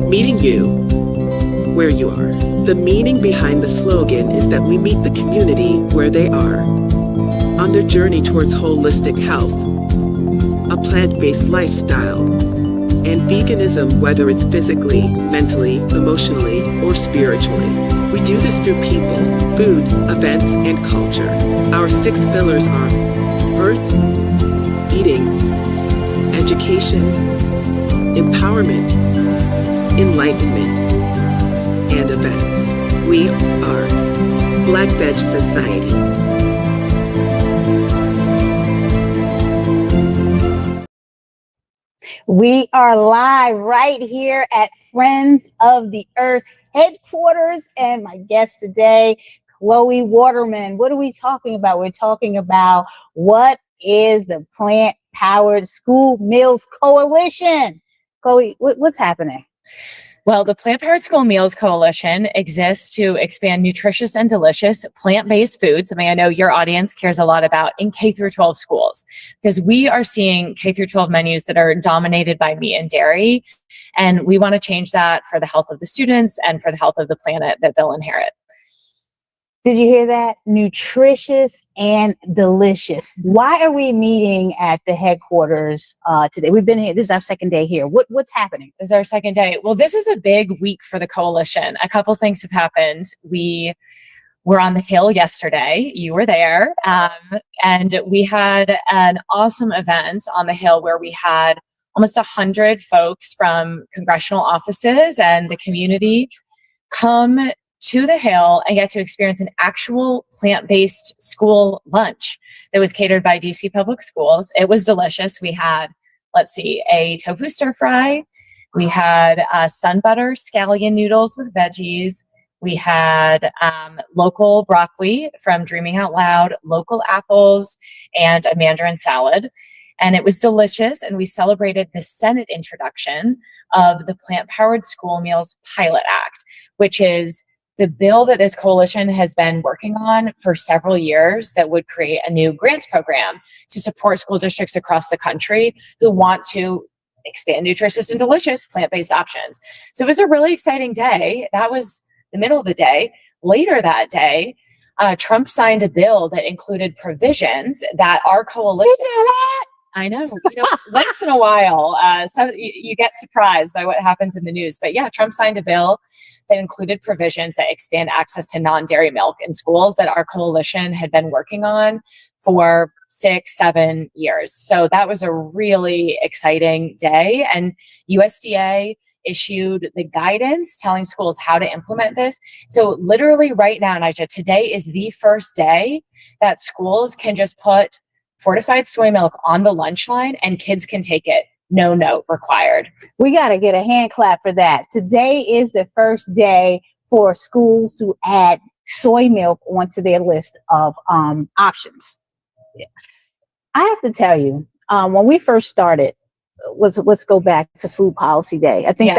Meeting you where you are. The meaning behind the slogan is that we meet the community where they are, on their journey towards holistic health, a plant-based lifestyle, and veganism, whether it's physically, mentally, emotionally, or spiritually. We do this through people, food, events, and culture. Our 6 pillars are earth, eating, education, empowerment, enlightenment, and events. We are Black Veg Society. We are live right here at Friends of the Earth headquarters, and my guest today, Chloe Waterman. What are we talking about? We're talking about what is the Plant Powered School Meals Coalition. Chloe, what's happening? Well, the Plant Powered School Meals Coalition exists to expand nutritious and delicious plant-based foods, something I know your audience cares a lot about, in K through 12 schools, because we are seeing K through 12 menus that are dominated by meat and dairy, and we want to change that for the health of the students and for the health of the planet that they'll inherit. Did you hear that? Nutritious and delicious. Why are we meeting at the headquarters today? We've been here. This is our second day here. What's happening? This is our second day. Well, this is a big week for the coalition. A couple things have happened. We were on the Hill yesterday. You were there. And we had an awesome event on the Hill where we had almost 100 folks from congressional offices and the community come to the Hill and get to experience an actual plant-based school lunch that was catered by DC Public Schools. It was delicious. We had, a tofu stir fry. We had sun butter scallion noodles with veggies. We had local broccoli from Dreaming Out Loud, local apples, and a mandarin salad. And it was delicious. And we celebrated the Senate introduction of the Plant Powered School Meals Pilot Act, which is the bill that this coalition has been working on for several years that would create a new grants program to support school districts across the country who want to expand nutritious and delicious plant-based options. So it was a really exciting day. That was the middle of the day. Later that day, Trump signed a bill that included provisions that our coalition— You did what? I know, once in a while, so you get surprised by what happens in the news. But yeah, Trump signed a bill that included provisions that expand access to non-dairy milk in schools that our coalition had been working on for 6-7 years. So that was a really exciting day. And USDA issued the guidance telling schools how to implement this. So literally right now, Naijha, today is the first day that schools can just put fortified soy milk on the lunch line and kids can take it. No note required. We got to get a hand clap for that. Today is the first day for schools to add soy milk onto their list of options. I have to tell you, when we first started, let's go back to Food Policy Day. I think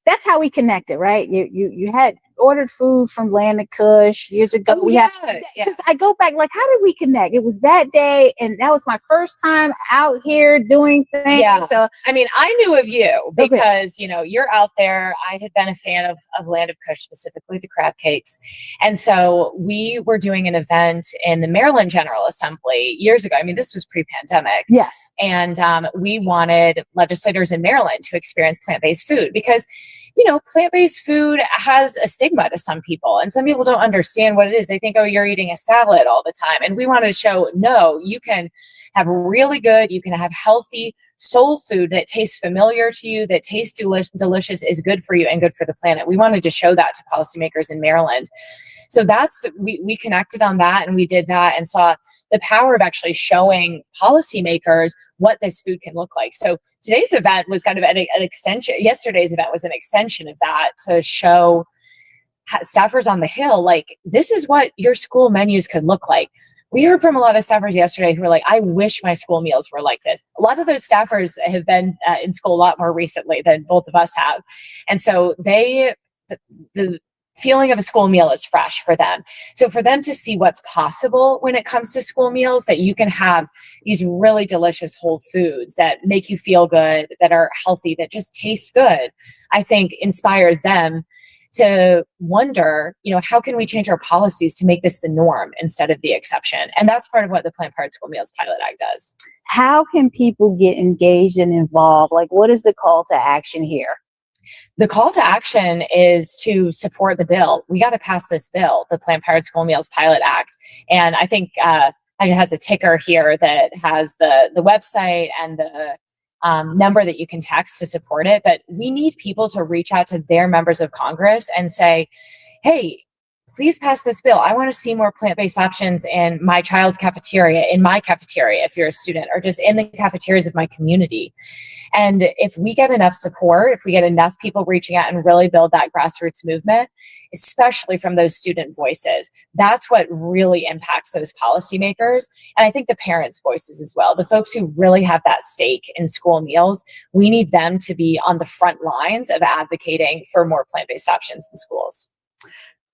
that's how we connected, right? You had ordered food from Land of Kush years ago. I go back, how did we connect? It was that day, and that was my first time out here doing things. Yeah. So I mean, I knew of you because you're out there. I had been a fan of Land of Kush, specifically the crab cakes, and so we were doing an event in the Maryland General Assembly years ago. I mean, this was pre-pandemic. Yes, and we wanted legislators in Maryland to experience plant-based food because plant-based food has a stigma to some people, and some people don't understand what it is. They think, oh, you're eating a salad all the time. And we wanted to show, no, you can have really good, you can have healthy soul food that tastes familiar to you, that tastes delicious, is good for you and good for the planet. We wanted to show that to policymakers in Maryland. So we connected on that, and we did that and saw the power of actually showing policymakers what this food can look like. So today's event was kind of an extension. Yesterday's event was an extension of that to show staffers on the Hill, this is what your school menus could look like. We heard from a lot of staffers yesterday who were like, I wish my school meals were like this. A lot of those staffers have been in school a lot more recently than both of us have. And so the feeling of a school meal is fresh for them. So for them to see what's possible when it comes to school meals, that you can have these really delicious whole foods that make you feel good, that are healthy, that just taste good, I think inspires them to wonder, how can we change our policies to make this the norm instead of the exception? And that's part of what the Planned Parenthood School Meals Pilot Act does. How can people get engaged and involved? Like, what is the call to action here? The call to action is to support the bill. We got to pass this bill, the Planned Parenthood School Meals Pilot Act. And I think Naijha has a ticker here that has the website and the number that you can text to support it. But we need people to reach out to their members of Congress and say, hey, please pass this bill. I want to see more plant-based options in my child's cafeteria, in my cafeteria, if you're a student, or just in the cafeterias of my community. And if we get enough support, if we get enough people reaching out and really build that grassroots movement, especially from those student voices, that's what really impacts those policymakers. And I think the parents' voices as well, the folks who really have that stake in school meals, we need them to be on the front lines of advocating for more plant-based options in schools.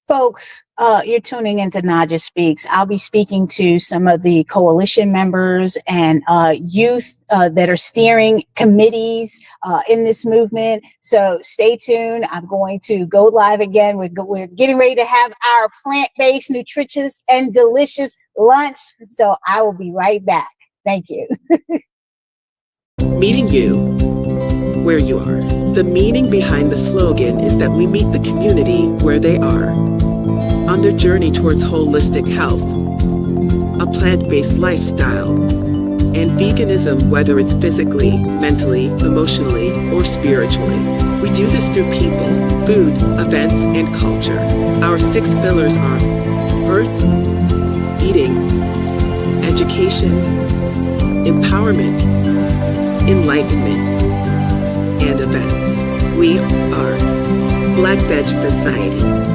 Folks, you're tuning into Naijha Speaks. I'll be speaking to some of the coalition members and youth that are steering committees in this movement. So stay tuned. I'm going to go live again. We're getting ready to have our plant-based, nutritious, and delicious lunch. So I will be right back. Thank you. Meeting you where you are. The meaning behind the slogan is that we meet the community where they are, on their journey towards holistic health, a plant-based lifestyle, and veganism, whether it's physically, mentally, emotionally, or spiritually. We do this through people, food, events, and culture. Our 6 pillars are birth, eating, education, empowerment, enlightenment, and events. We are Black Veg Society.